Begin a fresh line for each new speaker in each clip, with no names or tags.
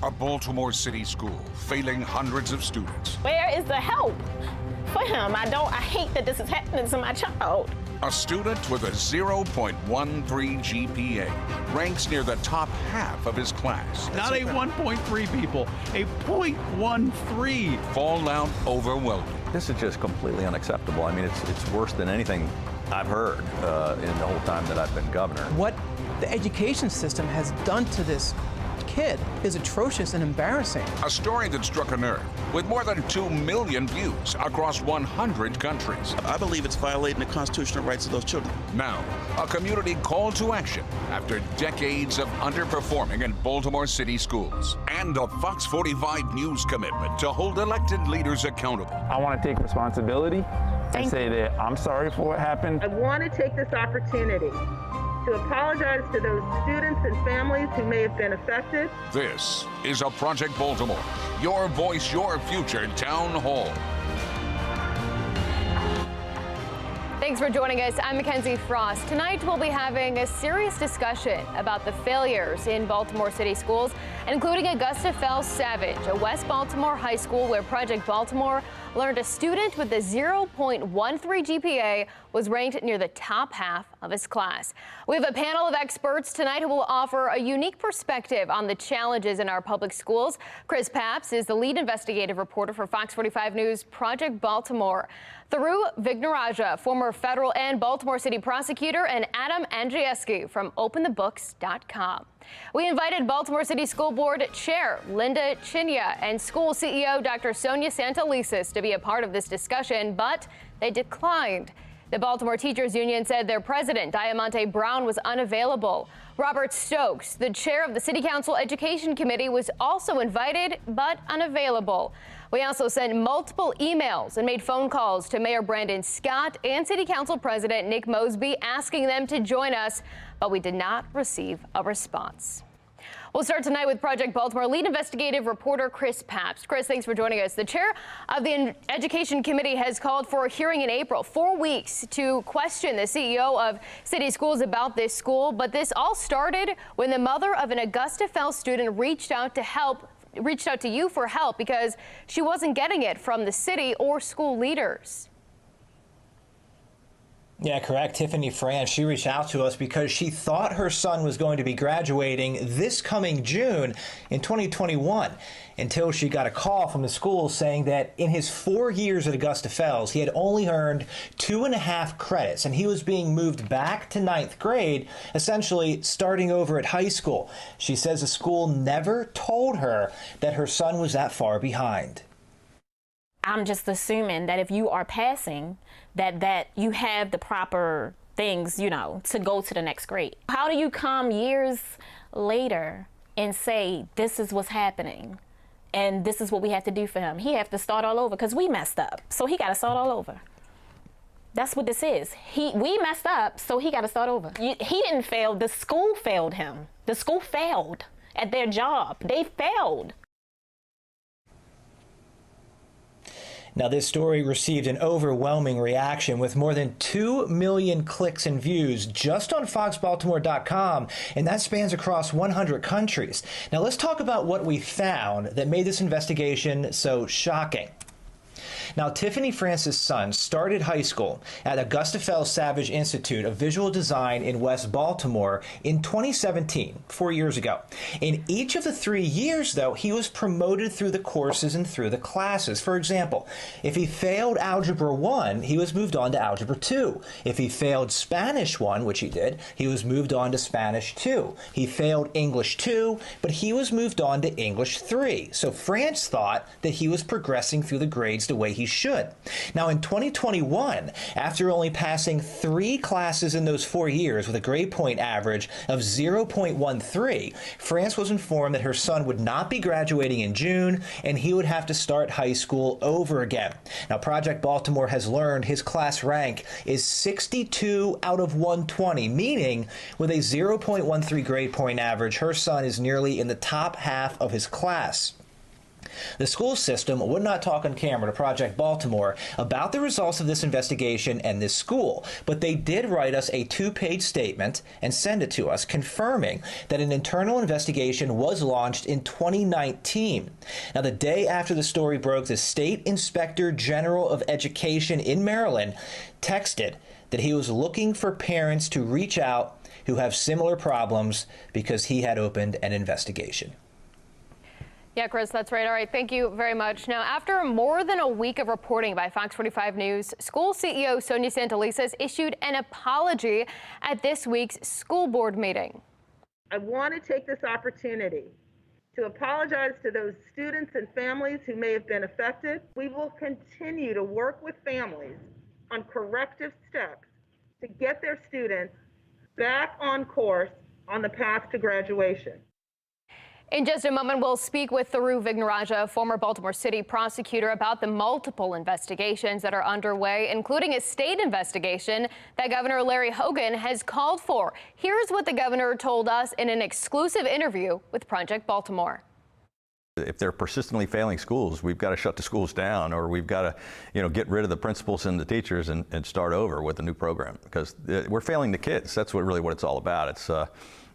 A Baltimore City school failing hundreds of students.
Where is the help for him? I hate that this is happening to my child.
A student with a 0.13 GPA ranks near the top half of his class.
Not a 1.3, people, a 0.13.
Fallout overwhelming.
This is just completely unacceptable. I mean, it's worse than anything I've heard in the whole time that I've been governor.
What the education system has done to this kid is atrocious and embarrassing.
A story that struck a nerve with more than 2 million views across 100 countries.
I believe it's violating the constitutional rights of those children.
Now, a community call to action after decades of underperforming in Baltimore City schools and a Fox 45 News commitment to hold elected leaders accountable.
I want to take responsibility and say that I'm sorry for what happened.
I want to take this opportunity to apologize to those students and families who may have been affected.
This is a Project Baltimore, your voice, your future town hall.
Thanks for joining us. I'm Mackenzie Frost. Tonight we'll be having a serious discussion about the failures in Baltimore City schools, including Augusta Fells Savage, a West Baltimore high school where Project Baltimore learned a student with a 0.13 GPA was ranked near the top half of his class. We have a panel of experts tonight who will offer a unique perspective on the challenges in our public schools. Chris Papps is the lead investigative reporter for Fox 45 News Project Baltimore. Through Vignaraja, former federal and Baltimore City prosecutor, and Adam ANDRZEJEWSKI from OpenTheBooks.com. We invited Baltimore City School Board Chair Linda Chinya and school CEO Dr. Sonia Santelises to be a part of this discussion, but they declined. The Baltimore Teachers Union said their president, Diamante Brown, was unavailable. Robert Stokes, the chair of the City Council Education Committee, was also invited but unavailable. We also sent multiple emails and made phone calls to Mayor Brandon Scott and City Council President Nick Mosby asking them to join us, but we did not receive a response. We'll start tonight with Project Baltimore lead investigative reporter Chris Papps. Chris, thanks for joining us. The chair of the Education Committee has called for a hearing in April, 4 weeks to question the CEO of City Schools about this school. But this all started when the mother of an Augusta Fells student reached out to you for help because she wasn't getting it from the city or school leaders.
Yeah, correct. Tiffany France, she reached out to us because she thought her son was going to be graduating this coming June in 2021 until she got a call from the school saying that in his 4 years at Augusta Fells, he had only earned 2.5 credits and he was being moved back to 9th grade, essentially starting over at high school. She says the school never told her that her son was that far behind.
I'm just assuming that if you are passing, that you have the proper things, to go to the next grade. How do you come years later and say, this is what's happening and this is what we have to do for him? He have to start all over because we messed up. So he got to start all over. That's what this is. We messed up, so he got to start over. He didn't fail. The school failed him. The school failed at their job. They failed.
Now, this story received an overwhelming reaction with more than 2 million clicks and views just on FoxBaltimore.com, and that spans across 100 countries. Now, let's talk about what we found that made this investigation so shocking. Now, Tiffany France's son started high school at Augusta Fells Savage Institute of Visual Design in West Baltimore in 2017, 4 years ago. In each of the 3 years, though, he was promoted through the courses and through the classes. For example, if he failed Algebra 1, he was moved on to Algebra 2. If he failed Spanish 1, which he did, he was moved on to Spanish 2. He failed English 2, but he was moved on to English 3. So France thought that he was progressing through the grades the way he should. Now, in 2021, after only passing 3 classes in those 4 years with a grade point average of 0.13, France was informed that her son would not be graduating in June and he would have to start high school over again. Now, Project Baltimore has learned his class rank is 62 out of 120, meaning with a 0.13 grade point average, her son is nearly in the top half of his class. The school system would not talk on camera to Project Baltimore about the results of this investigation and this school, but they did write us a 2-page statement and send it to us confirming that an internal investigation was launched in 2019. Now, the day after the story broke, the State Inspector General of Education in Maryland texted that he was looking for parents to reach out who have similar problems because he had opened an investigation.
Yeah, Chris, that's right. All right, thank you very much. Now, after more than a week of reporting by Fox 45 News, school CEO Sonia Santelises has issued an apology at this week's school board meeting.
I want to take this opportunity to apologize to those students and families who may have been affected. We will continue to work with families on corrective steps to get their students back on course on the path to graduation.
In just a moment, we'll speak with Thiru Vignaraja, former Baltimore City prosecutor, about the multiple investigations that are underway, including a state investigation that Governor Larry Hogan has called for. Here's what the governor told us in an exclusive interview with Project Baltimore.
If they're persistently failing schools, we've got to shut the schools down, or we've got to, get rid of the principals and the teachers and start over with a new program, because we're failing the kids. That's what it's all about.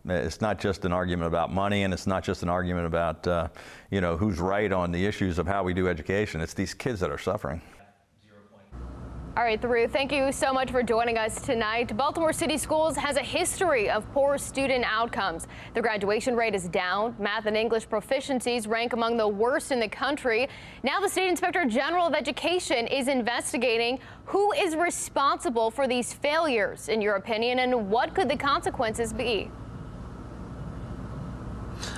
It's not just an argument about money, and it's not just an argument about, who's right on the issues of how we do education. It's these kids that are suffering.
All right, Thiru, thank you so much for joining us tonight. Baltimore City Schools has a history of poor student outcomes. The graduation rate is down. Math and English proficiencies rank among the worst in the country. Now the State Inspector General of Education is investigating who is responsible for these failures, in your opinion, and what could the consequences be?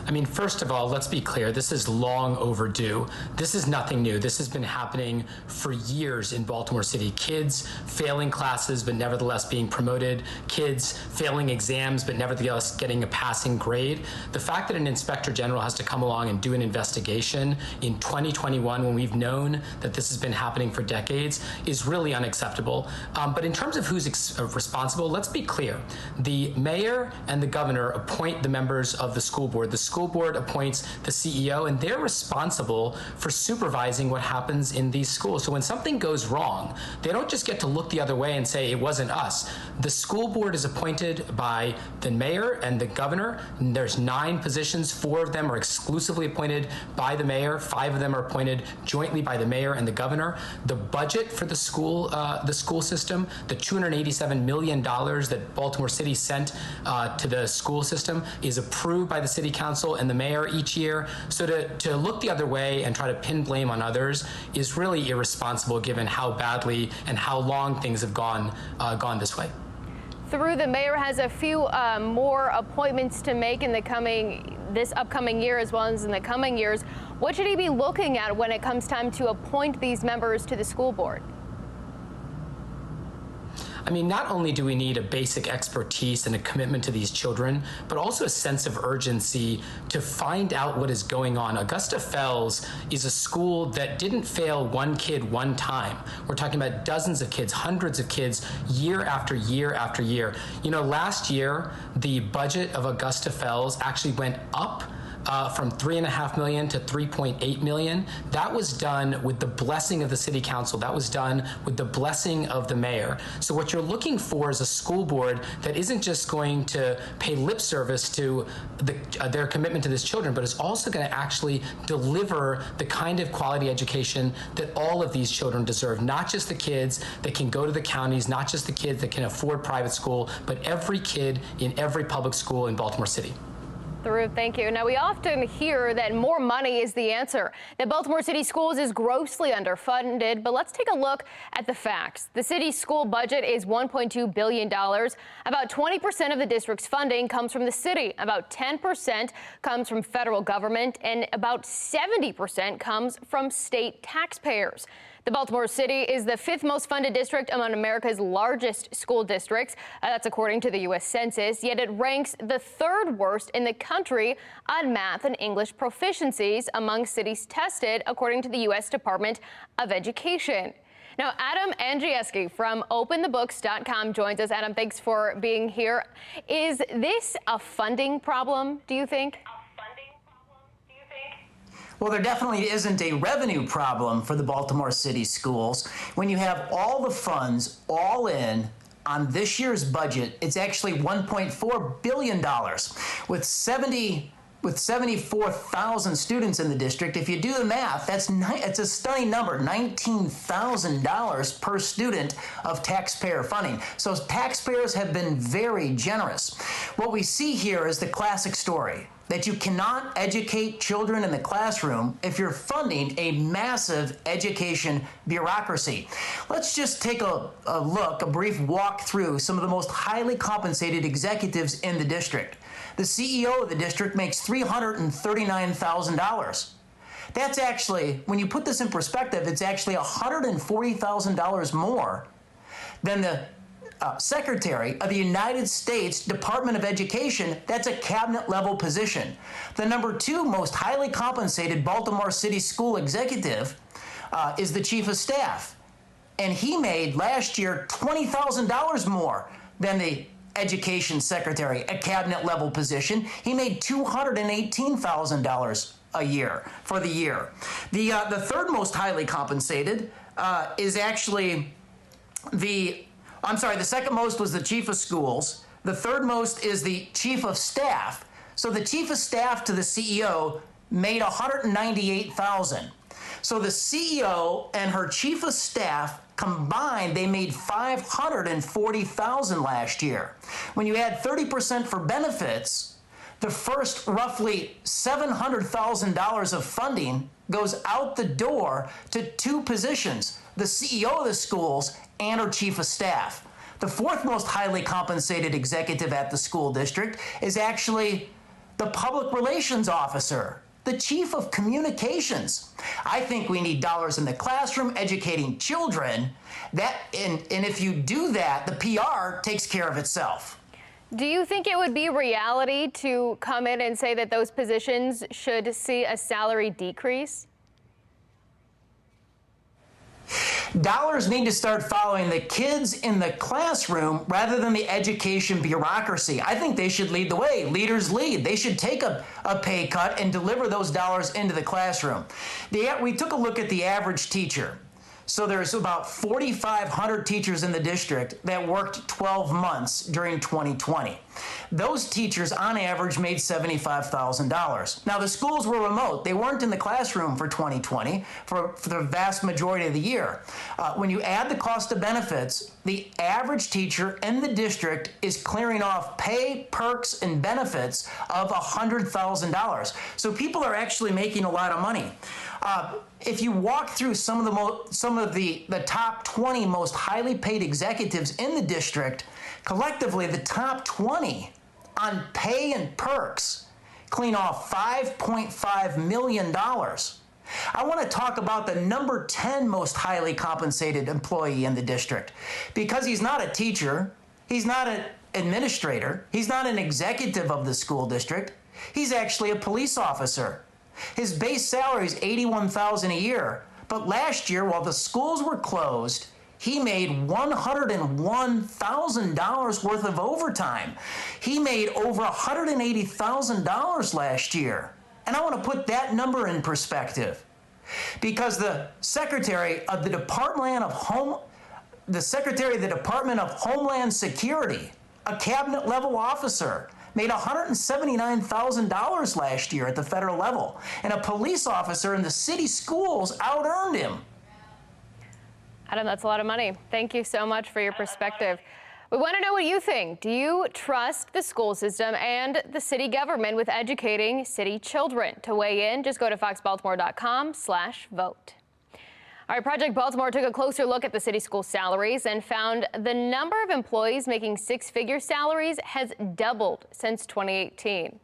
I mean, first of all, let's be clear. This is long overdue. This is nothing new. This has been happening for years in Baltimore City. Kids failing classes, but nevertheless being promoted. Kids failing exams, but nevertheless getting a passing grade. The fact that an inspector general has to come along and do an investigation in 2021, when we've known that this has been happening for decades, is really unacceptable. But in terms of who's responsible, let's be clear. The mayor and the governor appoint the members of the school board. The school board appoints the CEO, and they're responsible for supervising what happens in these schools. So when something goes wrong, they don't just get to look the other way and say it wasn't us. The school board is appointed by the mayor and the governor. And there's 9 positions. 4 of them are exclusively appointed by the mayor. 5 of them are appointed jointly by the mayor and the governor. The budget for the school system, the $287 million that Baltimore City sent to the school system, is approved by the city council and the mayor each year. So to look the other way and try to pin blame on others is really irresponsible, given how badly and how long things have gone this way.
Thiru, the mayor has a few more appointments to make in this upcoming year, as well as in the coming years. What should he be looking at when it comes time to appoint these members to the school board?
I mean, not only do we need a basic expertise and a commitment to these children, but also a sense of urgency to find out what is going on. Augusta Fells is a school that didn't fail one kid one time. We're talking about dozens of kids, hundreds of kids, year after year after year. Last year, the budget of Augusta Fells actually went up from $3.5 million to $3.8 million. That was done with the blessing of the city council. That was done with the blessing of the mayor. So what you're looking for is a school board that isn't just going to pay lip service to their commitment to these children, but is also going to actually deliver the kind of quality education that all of these children deserve. Not just the kids that can go to the counties, not just the kids that can afford private school, but every kid in every public school in Baltimore City.
Thiru, thank you. Now, we often hear that more money is the answer, that Baltimore City Schools is grossly underfunded, but let's take a look at the facts. The city's school budget is $1.2 billion. About 20% of the district's funding comes from the city. About 10% comes from federal government, and about 70% comes from state taxpayers. The Baltimore City is the 5th most funded district among America's largest school districts. That's according to the U.S. Census, yet it ranks the 3rd worst in the country on math and English proficiencies among cities tested, according to the U.S. Department of Education. Now, Adam ANDRZEJEWSKI from OpenTheBooks.com joins us. Adam, thanks for being here. Is this a funding problem, do you think?
Well, there definitely isn't a revenue problem for the Baltimore City Schools. When you have all the funds all in on this year's budget, it's actually $1.4 billion with 74,000 students in the district. If you do the math, it's a stunning number, $19,000 per student of taxpayer funding. So taxpayers have been very generous. What we see here is the classic story that you cannot educate children in the classroom if you're funding a massive education bureaucracy. Let's just take a brief walk through some of the most highly compensated executives in the district. The CEO of the district makes $339,000. That's actually, when you put this in perspective, it's actually $140,000 more than the Secretary of the United States Department of Education. That's a cabinet level position. The number 2 most highly compensated Baltimore City School executive is the Chief of Staff. And he made last year $20,000 more than the Education Secretary, a cabinet level position. He made $218,000 a year for the year. The third most highly compensated is actually the second most was the Chief of Schools. The third most is the Chief of Staff. So the Chief of Staff to the CEO made $198,000. So the CEO and her Chief of Staff combined, they made $540,000 last year. When you add 30% for benefits, the first roughly $700,000 of funding goes out the door to 2 positions, the CEO of the schools and her Chief of Staff. The fourth most highly compensated executive at the school district is actually the Public Relations Officer, the Chief of Communications. I think we need dollars in the classroom educating children. And if you do that, the PR takes care of itself.
Do you think it would be reality to come in and say that those positions should see a salary decrease?
Dollars need to start following the kids in the classroom rather than the education bureaucracy. I think they should lead the way. Leaders lead. They should take a pay cut and deliver those dollars into the classroom. We took a look at the average teacher. So there's about 4,500 teachers in the district that worked 12 months during 2020. Those teachers, on average, made $75,000. Now, the schools were remote. They weren't in the classroom for 2020 for the vast majority of the year. When you add the cost of benefits, the average teacher in the district is clearing off pay, perks, and benefits of $100,000. So people are actually making a lot of money. If you walk through some of the top 20 most highly paid executives in the district, collectively the top 20 on pay and perks clean off $5.5 million. I want to talk about the number 10 most highly compensated employee in the district, because he's not a teacher, he's not an administrator, he's not an executive of the school district, he's actually a police officer. His base salary is $81,000 a year, but last year, while the schools were closed, he made $101,000 worth of overtime. He made over $180,000 last year. And I want to put that number in perspective, because the Secretary of the Department of Homeland Security, a cabinet level officer, made $179,000 last year at the federal level, and a police officer in the city schools out-earned him.
Adam, that's a lot of money. Thank you so much for your perspective. We want to know what you think. Do you trust the school system and the city government with educating city children? To weigh in, just go to foxbaltimore.com/vote. All right, Project Baltimore took a closer look at the city school salaries and found the number of employees making 6-figure salaries has doubled since 2018.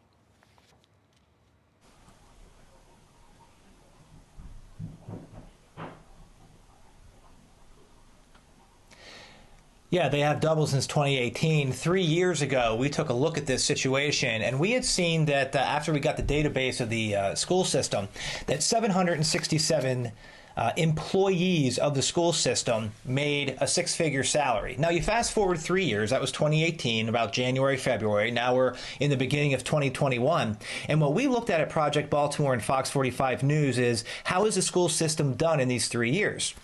Yeah, they have doubled since 2018. 3 years ago, we took a look at this situation, and we had seen that after we got the database of the school system, that 767 employees of the school system made a six-figure salary. Now, you fast forward 3 years, that was 2018, about January, February. Now we're in the beginning of 2021. And what we looked at Project Baltimore and Fox 45 News is, how is the school system done in these 3 years?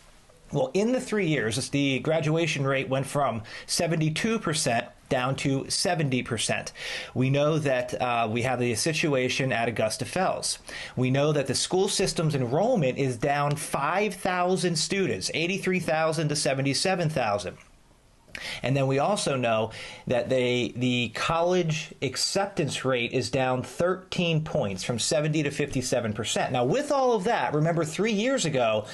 Well, in the 3 years, the graduation rate went from 72% down to 70%. We know that we have the situation at Augusta Fells. We know that the school system's enrollment is down 5,000 students, 83,000 to 77,000. And then we also know that the college acceptance rate is down 13 points, from 70 to 57%. Now, with all of that, remember 3 years ago,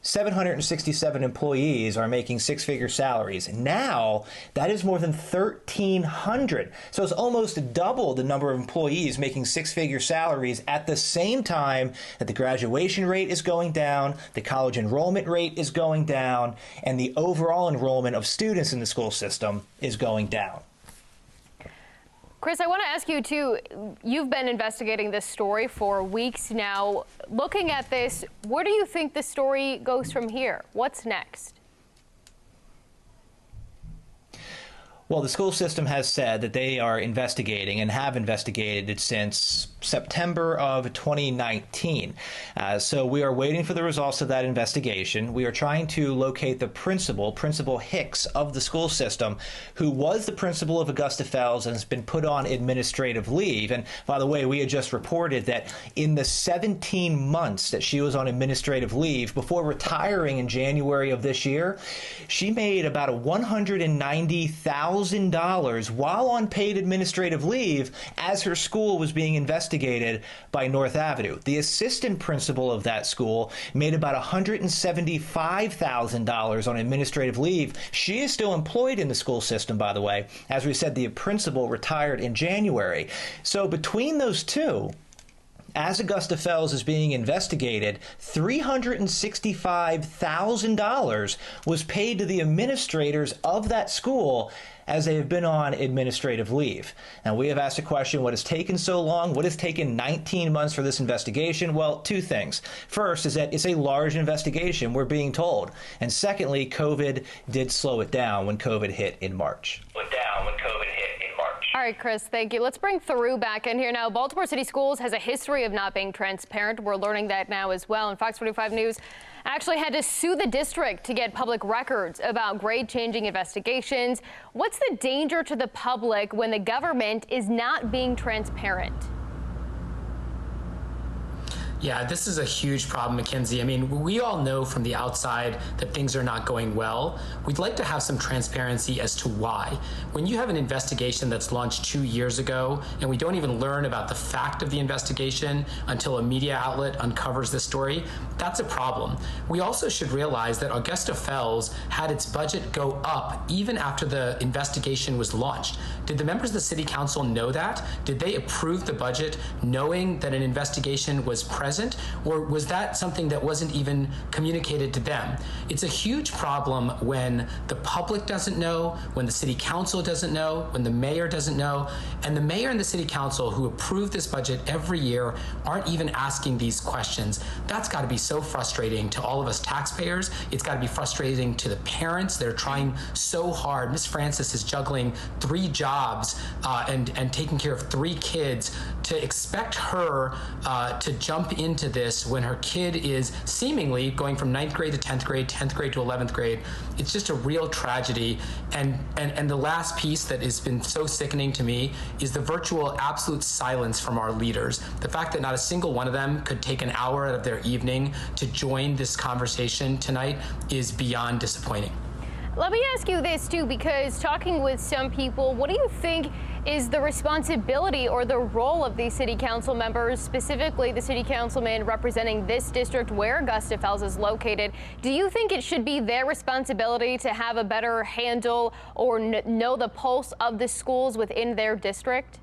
767 employees are making six-figure salaries. Now, that is more than 1,300. So it's almost double the number of employees making six-figure salaries at the same time that the graduation rate is going down, the college enrollment rate is going down, and the overall enrollment of students in the school system is going down.
Chris, I want to ask you, too, you've been investigating this story for weeks now. Looking at this, where do you think the story goes from here? What's next?
Well, the school system has said that they are investigating and have investigated since September of 2019. So we are waiting for the results of that investigation. We are trying to locate the Principal Hicks of the school system, who was the principal of Augusta Fells and has been put on administrative leave. And by the way, we had just reported that in the 17 months that she was on administrative leave before retiring in January of this year, she made about $190,000 while on paid administrative leave as her school was being investigated by North Avenue. The assistant principal of that school made about $175,000 on administrative leave. She is still employed in the school system, by the way. As we said, the principal retired in January. So between those two, as Augusta Fells is being investigated, $365,000 was paid to the administrators of that school as they have been on administrative leave. Now, we have asked a question, what has taken so long? What has taken 19 months for this investigation? Well, two things. First is that it's a large investigation, we're being told. And secondly, COVID did slow it down when COVID hit in March.
All right, Chris, thank you. Let's bring Tharu back in here now. Baltimore City Schools has a history of not being transparent. We're learning that now as well. And Fox 45 News actually had to sue the district to get public records about grade-changing investigations. What's the danger to the public when the government is not being transparent?
Yeah, this is a huge problem, Mackenzie. I mean, we all know from the outside that things are not going well. We'd like to have some transparency as to why. When you have an investigation that's launched 2 years ago and we don't even learn about the fact of the investigation until a media outlet uncovers the story, that's a problem. We also should realize that Augusta Fells had its budget go up even after the investigation was launched. Did the members of the City Council know that? Did they approve the budget knowing that an investigation was present? Or was that something that wasn't even communicated to them? It's a huge problem when the public doesn't know, when the City Council doesn't know, when the mayor doesn't know, and the mayor and the City Council who approve this budget every year aren't even asking these questions. That's got to be so frustrating to all of us taxpayers. It's got to be frustrating to the parents. They're trying so hard. Miss Francis is juggling 3 jobs and taking care of 3 kids. To expect her to jump into this when her kid is seemingly going from 9th grade to 10th grade, 10th grade to 11th grade, it's just a real tragedy. And the last piece that has been so sickening to me is the virtual absolute silence from our leaders. The fact that not a single one of them could take an hour out of their evening to join this conversation tonight is beyond disappointing.
Let me ask you this, too, because talking with some people, what do you think is the responsibility or the role of these city council members, specifically the city councilman representing this district where Augusta Fells is located? Do you think it should be their responsibility to have a better handle or know the pulse of the schools within their district?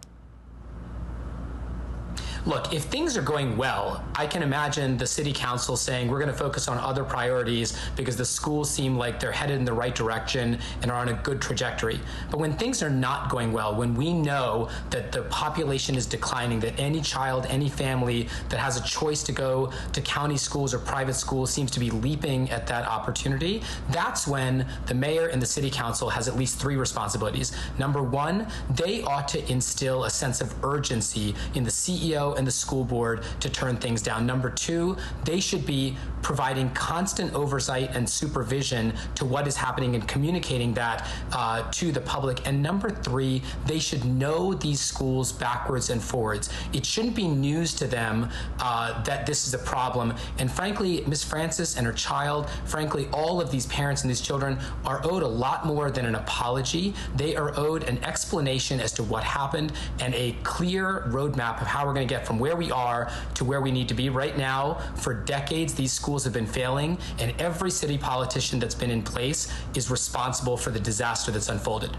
Look, if things are going well, I can imagine the city council saying we're going to focus on other priorities because the schools seem like they're headed in the right direction and are on a good trajectory. But when things are not going well, when we know that the population is declining, that any child, any family that has a choice to go to county schools or private schools seems to be leaping at that opportunity, that's when the mayor and the city council has at least three responsibilities. Number one, they ought to instill a sense of urgency in the CEO and the school board to turn things down. Number two, they should be providing constant oversight and supervision to what is happening and communicating that to the public. And number three, they should know these schools backwards and forwards. It shouldn't be news to them that this is a problem. And frankly, Ms. Francis and her child, frankly, all of these parents and these children are owed a lot more than an apology. They are owed an explanation as to what happened and a clear roadmap of how we're going to get from where we are to where we need to be. Right now, for decades, these schools have been failing, and every city politician that's been in place is responsible for the disaster that's unfolded.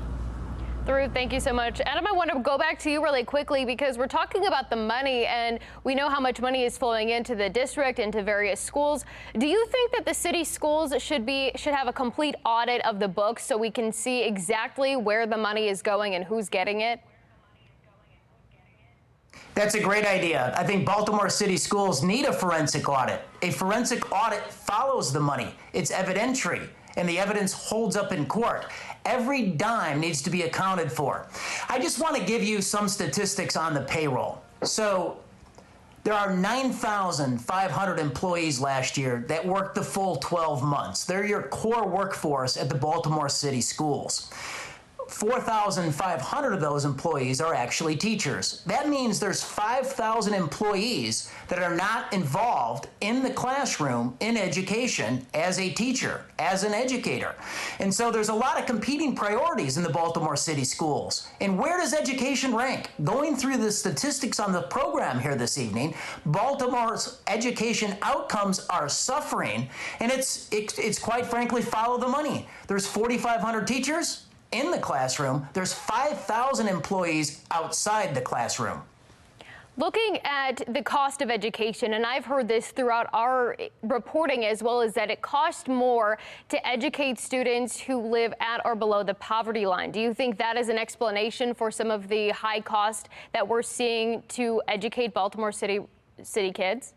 Through, thank you so much. Adam, I want to go back to you really quickly because we're talking about the money, and we know how much money is flowing into the district, into various schools. Do you think that the city schools should have a complete audit of the books so we can see exactly where the money is going and who's getting it?
That's a great idea. I think Baltimore City Schools need a forensic audit. A forensic audit follows the money. It's evidentiary, and the evidence holds up in court. Every dime needs to be accounted for. I just want to give you some statistics on the payroll. So there are 9,500 employees last year that worked the full 12 months. They're your core workforce at the Baltimore City Schools. 4,500 of those employees are actually teachers. That means there's 5,000 employees that are not involved in the classroom in education as a teacher, as an educator. And so there's a lot of competing priorities in the Baltimore City Schools. And where does education rank? Going through the statistics on the program here this evening, Baltimore's education outcomes are suffering, and it's quite frankly follow the money. There's 4,500 teachers in the classroom. There's 5,000 employees outside the classroom.
Looking at the cost of education, and I've heard this throughout our reporting as well, is that it costs more to educate students who live at or below the poverty line. Do you think that is an explanation for some of the high cost that we're seeing to educate Baltimore City kids?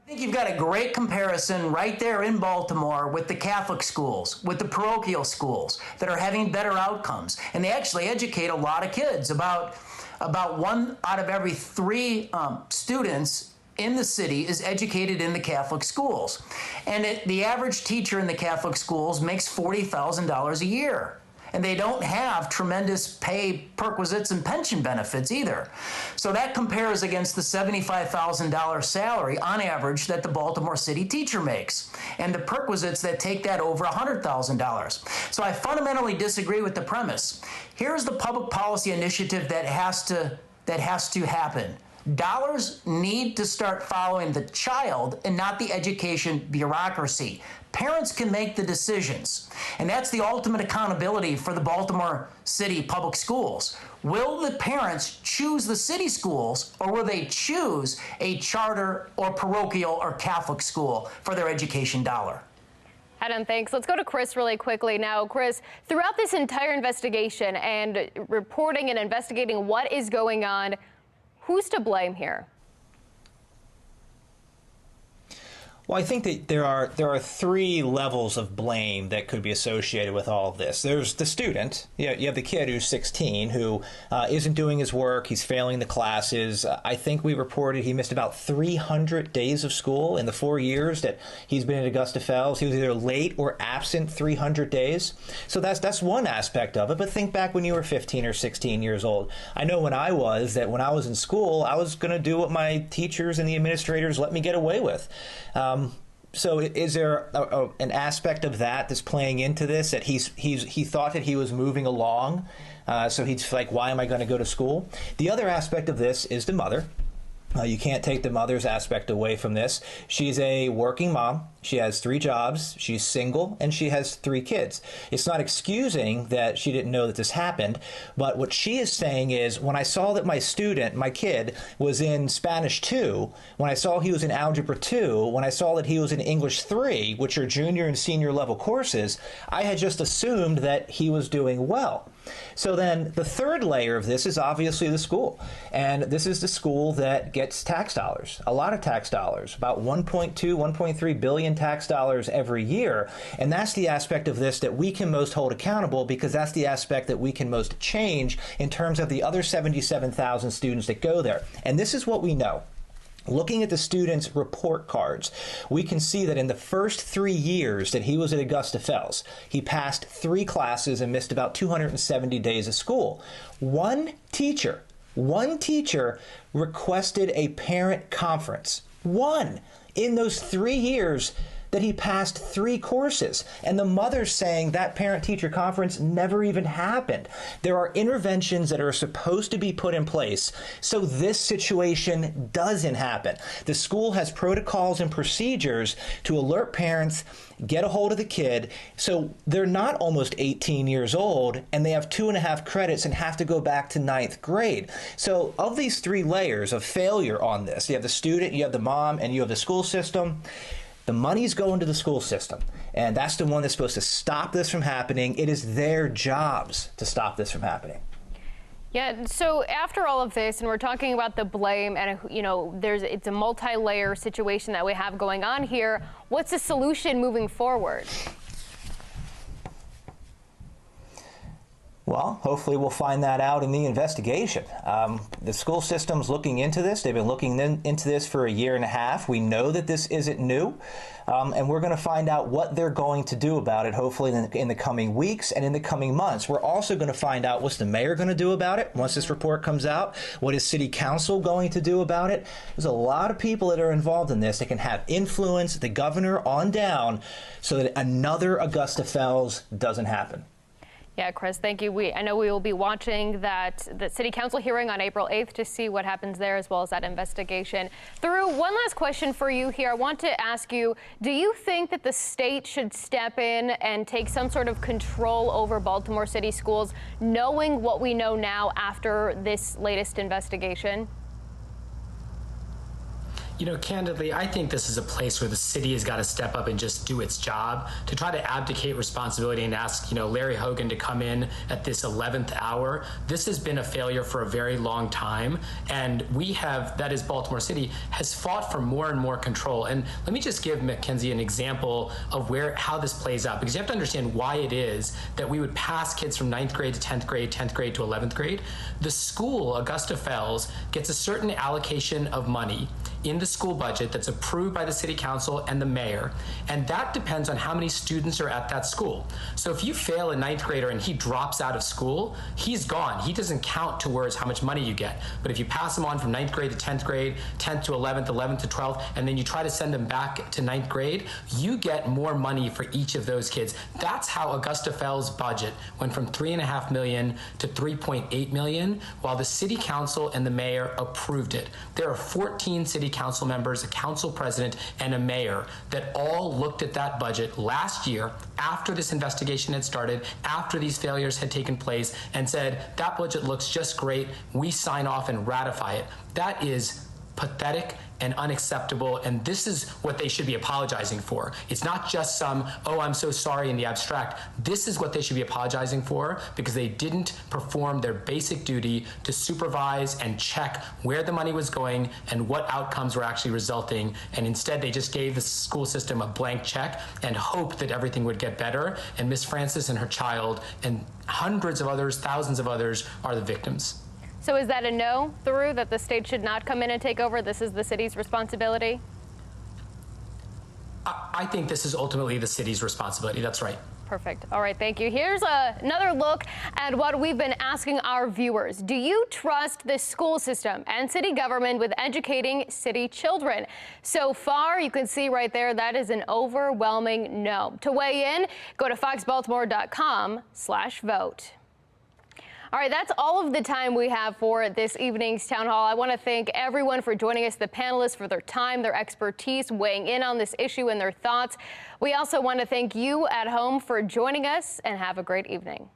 I think you've got a great comparison right there in Baltimore with the Catholic schools, with the parochial schools that are having better outcomes. And they actually educate a lot of kids. About 1 out of every 3 students in the city is educated in the Catholic schools. And the average teacher in the Catholic schools makes $40,000 a year. And they don't have tremendous pay perquisites and pension benefits either. So that compares against the $75,000 salary on average that the Baltimore City teacher makes, and the perquisites that take that over $100,000. So I fundamentally disagree with the premise. Here's the public policy initiative that has to happen. Dollars need to start following the child and not the education bureaucracy. Parents can make the decisions, and that's the ultimate accountability for the Baltimore City Public Schools. Will the parents choose the city schools, or will they choose a charter or parochial or Catholic school for their education dollar?
Adam, thanks. Let's go to Chris really quickly now. Chris, throughout this entire investigation and reporting and investigating what is going on, who's to blame here?
Well, I think that there are 3 levels of blame that could be associated with all of this. There's the student. You have the kid who's 16 who isn't doing his work. He's failing the classes. I think we reported he missed about 300 days of school in the 4 years that he's been at Augusta Fells. He was either late or absent 300 days. So that's one aspect of it. But think back when you were 15 or 16 years old. I know when I was in school, I was going to do what my teachers and the administrators let me get away with. So is there an aspect of that that's playing into this, that he thought that he was moving along, so he's like, why am I going to go to school? The other aspect of this is the mother. You can't take the mother's aspect away from this. She's a working mom. She has 3 jobs. She's single, and she has 3 kids. It's not excusing that she didn't know that this happened, but what she is saying is, when I saw that my kid, was in Spanish 2, when I saw he was in Algebra 2, when I saw that he was in English 3, which are junior and senior level courses, I had just assumed that he was doing well. So then the third layer of this is obviously the school. And this is the school that gets tax dollars, a lot of tax dollars, about 1.2, 1.3 billion tax dollars every year. And that's the aspect of this that we can most hold accountable, because that's the aspect that we can most change in terms of the other 77,000 students that go there. And this is what we know. Looking at the students' report cards, we can see that in the first 3 years that he was at Augusta Fells, he passed 3 classes and missed about 270 days of school. One teacher requested a parent conference. One in those 3 years that he passed 3 courses. And the mother's saying that parent-teacher conference never even happened. There are interventions that are supposed to be put in place so this situation doesn't happen. The school has protocols and procedures to alert parents, get a hold of the kid, so they're not almost 18 years old and they have 2.5 credits and have to go back to 9th grade. So of these 3 layers of failure on this, you have the student, you have the mom, and you have the school system. The money's going to the school system, and that's the one that's supposed to stop this from happening. It is their jobs to stop this from happening.
Yeah, so after all of this, and we're talking about the blame, and it's a multi-layer situation that we have going on here, what's the solution moving forward?
Well, hopefully we'll find that out in the investigation. The school system's looking into this. They've been looking into this for 1.5 years. We know that this isn't new, and we're going to find out what they're going to do about it, hopefully in the coming weeks and in the coming months. We're also going to find out what's the mayor going to do about it once this report comes out. What is city council going to do about it? There's a lot of people that are involved in this that can have influence, the governor on down, so that another Augusta Fells doesn't happen.
Yeah, Chris, thank you. I know we will be watching the city council hearing on April 8th to see what happens there, as well as that investigation. Through one last question for you here, I want to ask you, do you think that the state should step in and take some sort of control over Baltimore City schools, knowing what we know now after this latest investigation?
You know, candidly, I think this is a place where the city has got to step up and just do its job to try to abdicate responsibility and ask, Larry Hogan to come in at this 11th hour. This has been a failure for a very long time, and that is Baltimore City, has fought for more and more control. And let me just give Mackenzie an example of how this plays out, because you have to understand why it is that we would pass kids from 9th grade to 10th grade, 10th grade to 11th grade. The school, Augusta Fells, gets a certain allocation of money in the school budget that's approved by the city council and the mayor, and that depends on how many students are at that school. So if you fail a 9th grader and he drops out of school, he's gone. He doesn't count towards how much money you get. But if you pass him on from 9th grade to 10th grade, 10th to 11th, 11th to 12th, and then you try to send him back to 9th grade, you get more money for each of those kids. That's how Augusta Fells' budget went from $3.5 million to $3.8 million, while the city council and the mayor approved it. There are 14 city council members, a council president, and a mayor that all looked at that budget last year after this investigation had started, after these failures had taken place, and said, that budget looks just great, we sign off and ratify it. That is pathetic and unacceptable, and this is what they should be apologizing for. It's not just some, oh, I'm so sorry in the abstract. This is what they should be apologizing for, because they didn't perform their basic duty to supervise and check where the money was going and what outcomes were actually resulting, and instead they just gave the school system a blank check and hoped that everything would get better, and Miss Francis and her child and hundreds of others, thousands of others are the victims.
So is that a no, Thuru, that the state should not come in and take over? This is the city's responsibility?
I think this is ultimately the city's responsibility. That's right.
Perfect. All right, thank you. Here's another look at what we've been asking our viewers. Do you trust the school system and city government with educating city children? So far, you can see right there, that is an overwhelming no. To weigh in, go to foxbaltimore.com/vote. All right, that's all of the time we have for this evening's town hall. I want to thank everyone for joining us, the panelists for their time, their expertise, weighing in on this issue and their thoughts. We also want to thank you at home for joining us, and have a great evening.